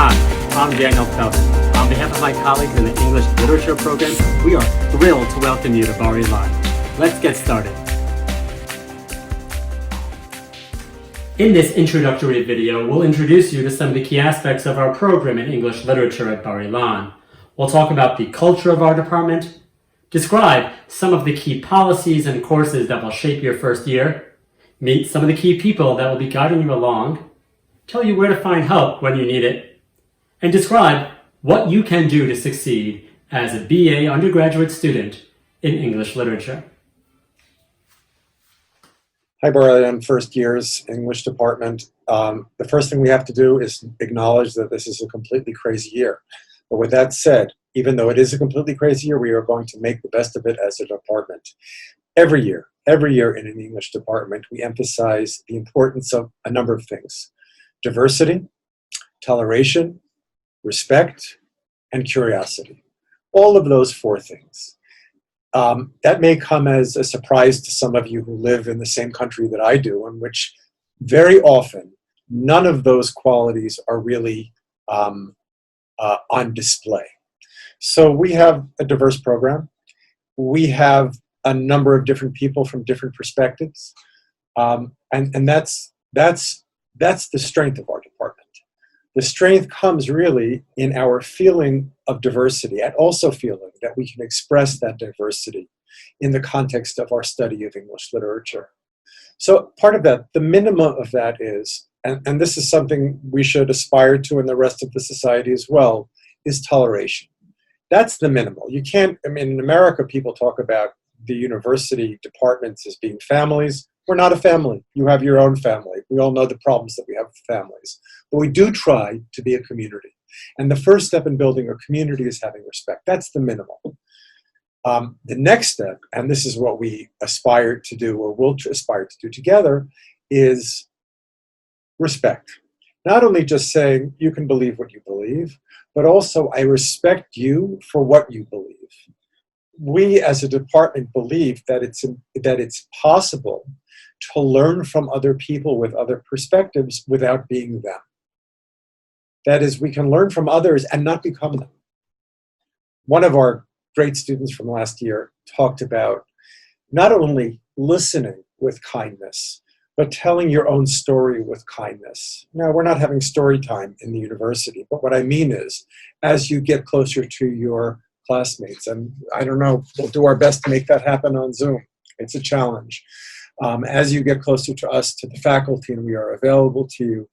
Hi, I'm Daniel Feldman. On behalf of my colleagues in the English Literature program, we are thrilled to welcome you to Bar-Ilan. Let's get started. In this introductory video, we'll introduce you to some of the key aspects of our program in English Literature at Bar-Ilan. We'll talk about the culture of our department, describe some of the key policies and courses that will shape your first year, meet some of the key people that will be guiding you along, tell you where to find help when you need it, and describe what you can do to succeed as a BA undergraduate student in English Literature. Hi, Bar-Ilan first year's English department. The first thing we have to do is acknowledge that this is a completely crazy year. But with that said, even though it is a completely crazy year, we are going to make the best of it as a department. Every year in an English department, we emphasize the importance of a number of things: diversity, toleration, respect, and curiosity. All of those four things. That may come as a surprise to some of you who live in the same country that I do, in which very often none of those qualities are really on display. So we have a diverse program. We have a number of different people from different perspectives, and that's the strength of our department. The strength comes really in our feeling of diversity, and also feeling that we can express that diversity in the context of our study of English literature. So part of that, the minimum of that is, and this is something we should aspire to in the rest of the society as well, is toleration. That's the minimal. You can't, in America, people talk about the university departments as being families. We're not a family. You have your own family. We all know the problems that we have with families. But we do try to be a community. And the first step in building a community is having respect. That's the minimal. The next step, and this is what we aspire to do, or will aspire to do together, is respect. Not only just saying, you can believe what you believe, but also, I respect you for what you believe. We as a department believe that it's possible to learn from other people with other perspectives without being them. That is, we can learn from others and not become them. One of our great students from last year talked about not only listening with kindness, but telling your own story with kindness. Now, we're not having story time in the university, but what I mean is, as you get closer to your classmates, and I don't know, we'll do our best to make that happen on Zoom. It's a challenge. As you get closer to us, to the faculty, and we are available to you,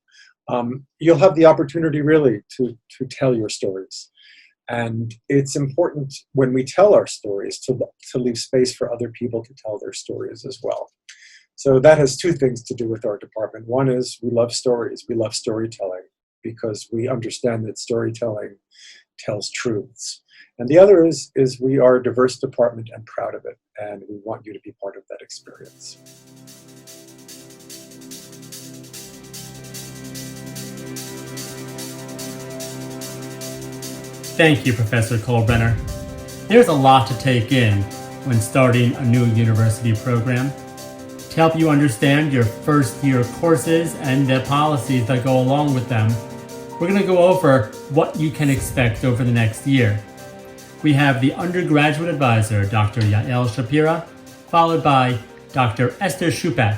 you'll have the opportunity really to tell your stories. And it's important when we tell our stories to leave space for other people to tell their stories as well. So that has two things to do with our department. One is we love stories. We love storytelling because we understand that storytelling tells truths. And the other is we are a diverse department and proud of it. And we want you to be part of that experience. Thank you, Professor Kohlbrenner. There's a lot to take in when starting a new university program. To help you understand your first year courses and the policies that go along with them, we're going to go over what you can expect over the next year. We have the undergraduate advisor, Dr. Yael Shapira, followed by Dr. Esther Shupak,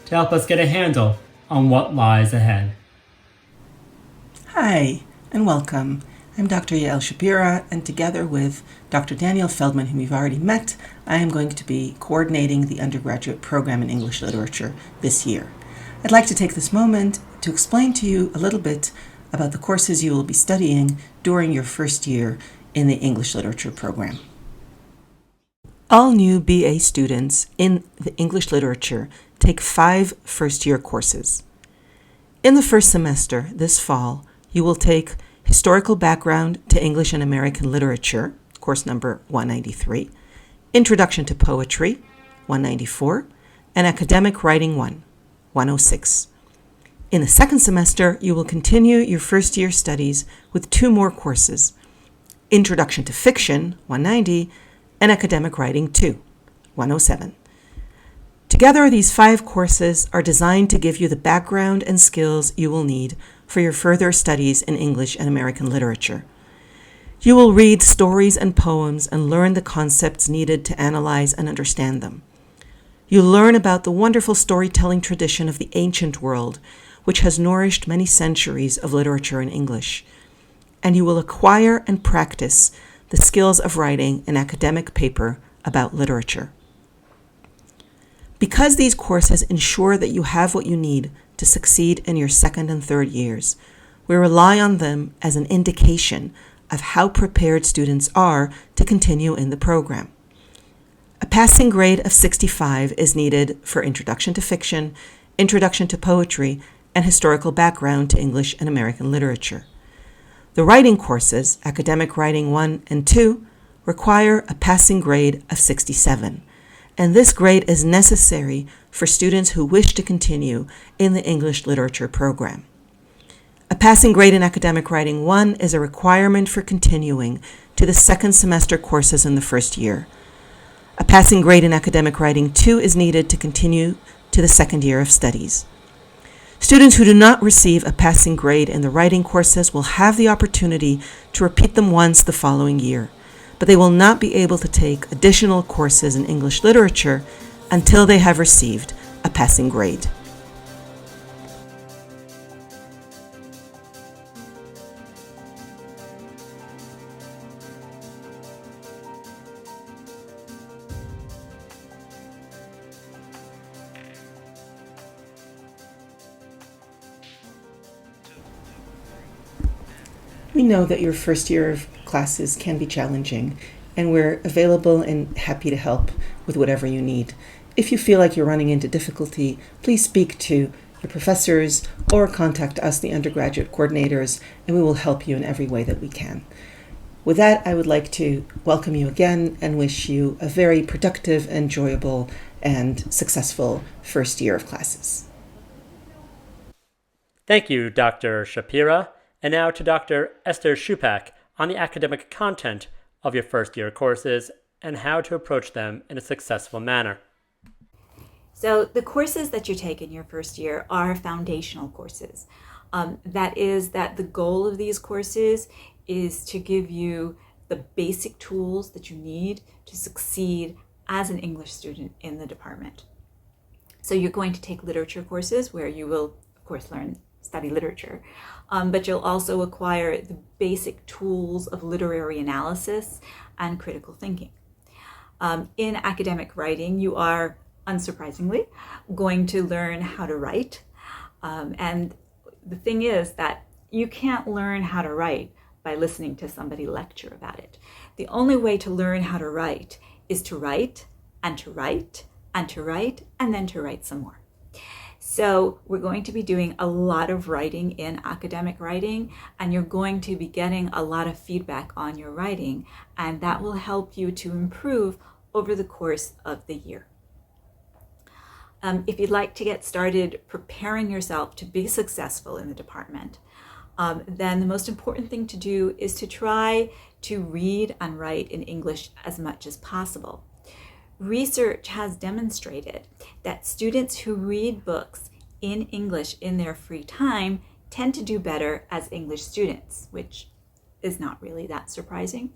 to help us get a handle on what lies ahead. Hi, and welcome. I'm Dr. Yael Shapira, and together with Dr. Daniel Feldman, whom you've already met, I am going to be coordinating the undergraduate program in English Literature this year. I'd like to take this moment to explain to you a little bit about the courses you will be studying during your first year in the English Literature program. All new BA students in the English Literature take 5 first-year courses. In the first semester this fall, you will take Historical Background to English and American Literature, course number 193, Introduction to Poetry, 194, and Academic Writing 1, 106. In the second semester, you will continue your first-year studies with 2 more courses, Introduction to Fiction, 190, and Academic Writing 2, 107. Together, these 5 courses are designed to give you the background and skills you will need for your further studies in English and American literature. You will read stories and poems and learn the concepts needed to analyze and understand them. You'll learn about the wonderful storytelling tradition of the ancient world, which has nourished many centuries of literature in English. And you will acquire and practice the skills of writing an academic paper about literature. Because these courses ensure that you have what you need to succeed in your second and third years, we rely on them as an indication of how prepared students are to continue in the program. A passing grade of 65 is needed for Introduction to Fiction, Introduction to Poetry, and Historical Background to English and American Literature. The writing courses, Academic Writing 1 and 2, require a passing grade of 67, and this grade is necessary for students who wish to continue in the English Literature program. A passing grade in Academic Writing 1 is a requirement for continuing to the second semester courses in the first year. A passing grade in Academic Writing 2 is needed to continue to the second year of studies. Students who do not receive a passing grade in the writing courses will have the opportunity to repeat them once the following year, but they will not be able to take additional courses in English literature until they have received a passing grade. We know that your first year of classes can be challenging, and we're available and happy to help with whatever you need. If you feel like you're running into difficulty, please speak to your professors or contact us, the undergraduate coordinators, and we will help you in every way that we can. With that, I would like to welcome you again and wish you a very productive, enjoyable, and successful first year of classes. Thank you, Dr. Shapira. And now to Dr. Esther Shupak on the academic content of your first year courses and how to approach them in a successful manner. So the courses that you take in your first year are foundational courses. That is that the goal of these courses is to give you the basic tools that you need to succeed as an English student in the department. So you're going to take literature courses where you will, of course, study literature, but you'll also acquire the basic tools of literary analysis and critical thinking. In academic writing, you are, unsurprisingly, going to learn how to write. And the thing is that you can't learn how to write by listening to somebody lecture about it. The only way to learn how to write is to write and to write and to write and then to write some more. So we're going to be doing a lot of writing in academic writing, and you're going to be getting a lot of feedback on your writing, and that will help you to improve over the course of the year. If you'd like to get started preparing yourself to be successful in the department, then the most important thing to do is to try to read and write in English as much as possible. Research has demonstrated that students who read books in English in their free time tend to do better as English students, which is not really that surprising.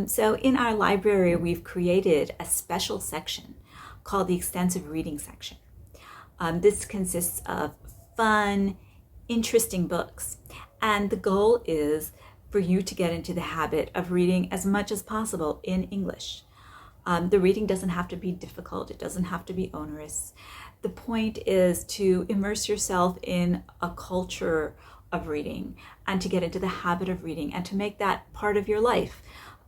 So in our library, we've created a special section called the extensive reading section. This consists of fun, interesting books, and the goal is for you to get into the habit of reading as much as possible in English. The reading doesn't have to be difficult. It doesn't have to be onerous. The point is to immerse yourself in a culture of reading and to get into the habit of reading and to make that part of your life,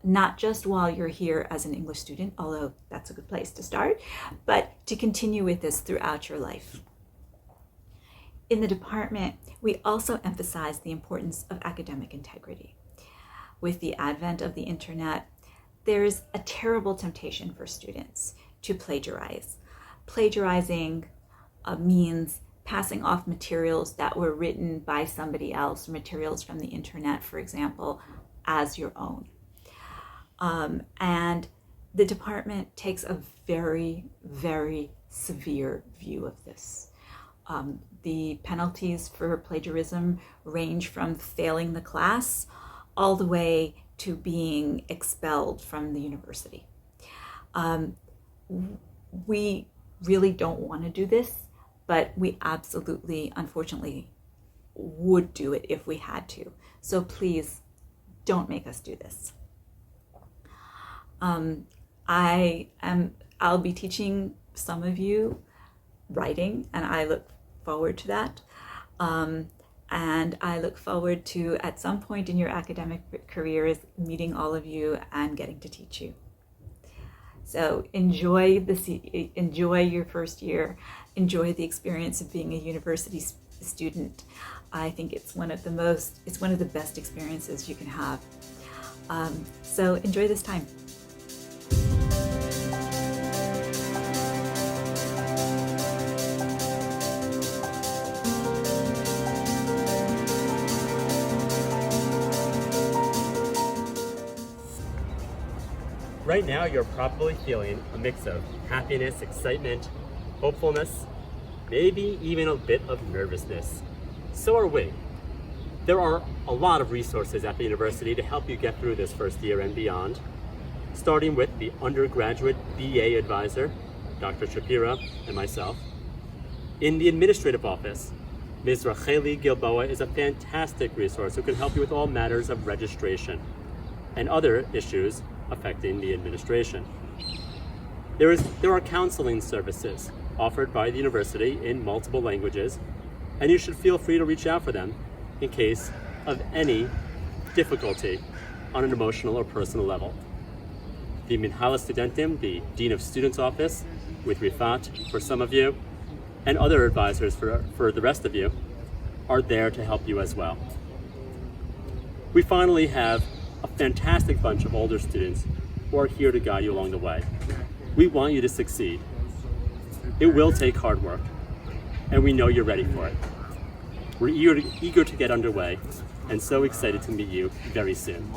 not just while you're here as an English student, although that's a good place to start, but to continue with this throughout your life. In the department, we also emphasize the importance of academic integrity. With the advent of the internet, there's a terrible temptation for students to plagiarize. Plagiarizing means passing off materials that were written by somebody else, materials from the internet, for example, as your own. And the department takes a very, very severe view of this. The penalties for plagiarism range from failing the class all the way to being expelled from the university. We really don't want to do this, but we absolutely, unfortunately, would do it if we had to. So please don't make us do this. I'll be teaching some of you writing, and I look forward to that. And I look forward to, at some point in your academic careers, meeting all of you and getting to teach you. So enjoy your first year. Enjoy the experience of being a university student. I think it's one of the best experiences you can have. So enjoy this time. Right now, you're probably feeling a mix of happiness, excitement, hopefulness, maybe even a bit of nervousness. So are we. There are a lot of resources at the university to help you get through this first year and beyond, starting with the undergraduate BA advisor, Dr. Shapira, and myself. In the administrative office, Ms. Racheli Gilboa is a fantastic resource who can help you with all matters of registration and other issues affecting the administration. There are counseling services offered by the university in multiple languages, and you should feel free to reach out for them in case of any difficulty on an emotional or personal level. The Minhala Studentim, the Dean of Students Office, with Rifat for some of you, and other advisors for the rest of you, are there to help you as well. We finally have a fantastic bunch of older students who are here to guide you along the way. We want you to succeed. It will take hard work, and we know you're ready for it. We're eager to get underway, and so excited to meet you very soon.